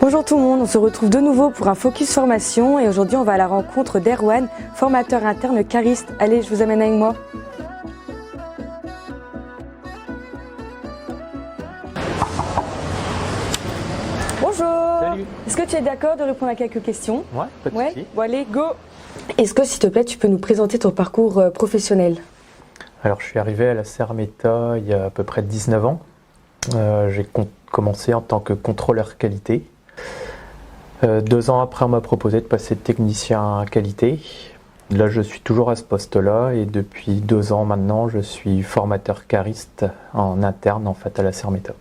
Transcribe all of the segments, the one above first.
Bonjour tout le monde, on se retrouve de nouveau pour un focus formation et aujourd'hui on va à la rencontre d'Erwan, formateur interne cariste. Allez, je vous amène avec moi. Bonjour. Salut. Est-ce que tu es d'accord de répondre à quelques questions? Ouais, pas de souci. Bon allez, go. Est-ce que s'il te plaît tu peux nous présenter ton parcours professionnel? Alors je suis arrivé à la Sermeta il y a à peu près 19 ans. J'ai commencé en tant que contrôleur qualité. 2 ans après, on m'a proposé de passer technicien qualité. Là, je suis toujours à ce poste-là et depuis 2 ans maintenant, je suis formateur cariste en interne en fait à la Sermeta.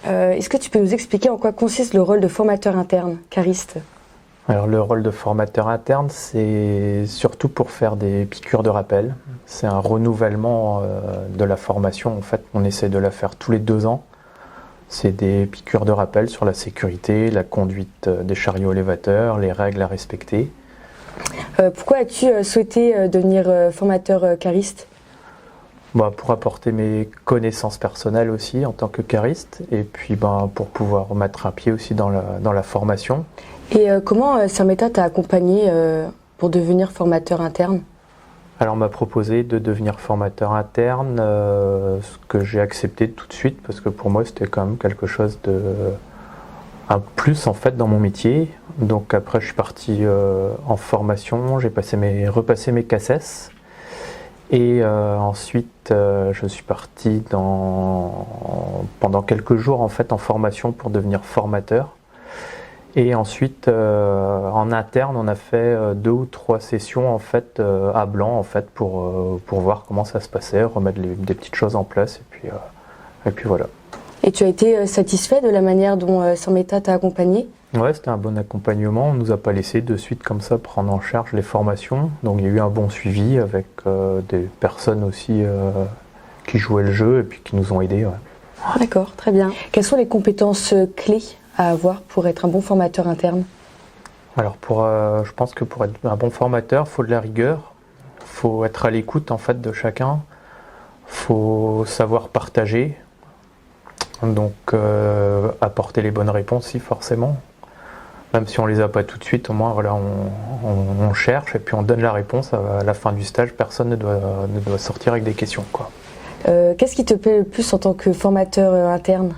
Est-ce que tu peux nous expliquer en quoi consiste le rôle de formateur interne cariste? Alors le rôle de formateur interne, c'est surtout pour faire des piqûres de rappel. C'est un renouvellement de la formation. En fait, on essaie de la faire tous les 2 ans. C'est des piqûres de rappel sur la sécurité, la conduite des chariots élévateurs, les règles à respecter. Pourquoi as-tu souhaité devenir formateur cariste? Pour apporter mes connaissances personnelles aussi en tant que cariste et puis pour pouvoir mettre un pied aussi dans la formation. Et comment Sermeta t'a accompagné pour devenir formateur interne? Alors on m'a proposé de devenir formateur interne, ce que j'ai accepté tout de suite parce que pour moi c'était quand même quelque chose un plus en fait dans mon métier. Donc après je suis parti en formation, j'ai repassé mes CACES et ensuite je suis parti pendant quelques jours en fait en formation pour devenir formateur. Et ensuite, en interne, on a fait 2 ou 3 sessions en fait à blanc en fait pour voir comment ça se passait, remettre des petites choses en place et puis voilà. Et tu as été satisfait de la manière dont Sermeta t'a accompagné? Ouais, c'était un bon accompagnement. On nous a pas laissé de suite comme ça prendre en charge les formations. Donc il y a eu un bon suivi avec des personnes aussi qui jouaient le jeu et puis qui nous ont aidés. Ouais. D'accord, très bien. Quelles sont les compétences clés à avoir pour être un bon formateur interne? Alors je pense que pour être un bon formateur, il faut de la rigueur, il faut être à l'écoute en fait de chacun, il faut savoir partager, donc apporter les bonnes réponses si forcément, même si on les a pas tout de suite, au moins voilà, on cherche et puis on donne la réponse à la fin du stage, personne ne doit sortir avec des questions, quoi. Qu'est-ce qui te plaît le plus en tant que formateur interne?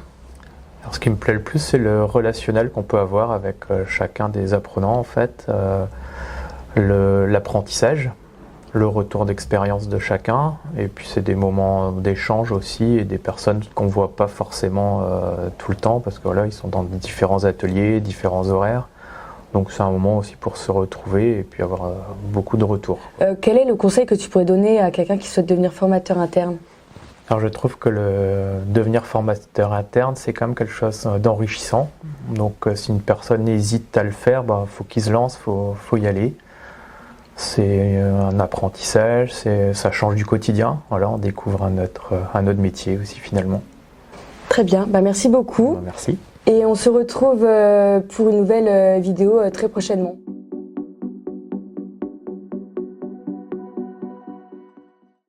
Alors, ce qui me plaît le plus, c'est le relationnel qu'on peut avoir avec chacun des apprenants, en fait, l'apprentissage, le retour d'expérience de chacun, et puis c'est des moments d'échange aussi, et des personnes qu'on ne voit pas forcément tout le temps, parce que voilà, ils sont dans différents ateliers, différents horaires, donc c'est un moment aussi pour se retrouver et puis avoir beaucoup de retours. Quel est le conseil que tu pourrais donner à quelqu'un qui souhaite devenir formateur interne? Alors je trouve que devenir formateur interne, c'est quand même quelque chose d'enrichissant. Donc si une personne hésite à le faire, faut qu'il se lance, faut y aller. C'est un apprentissage, ça change du quotidien. Voilà, on découvre un autre métier aussi finalement. Très bien, merci beaucoup. Merci. Et on se retrouve pour une nouvelle vidéo très prochainement.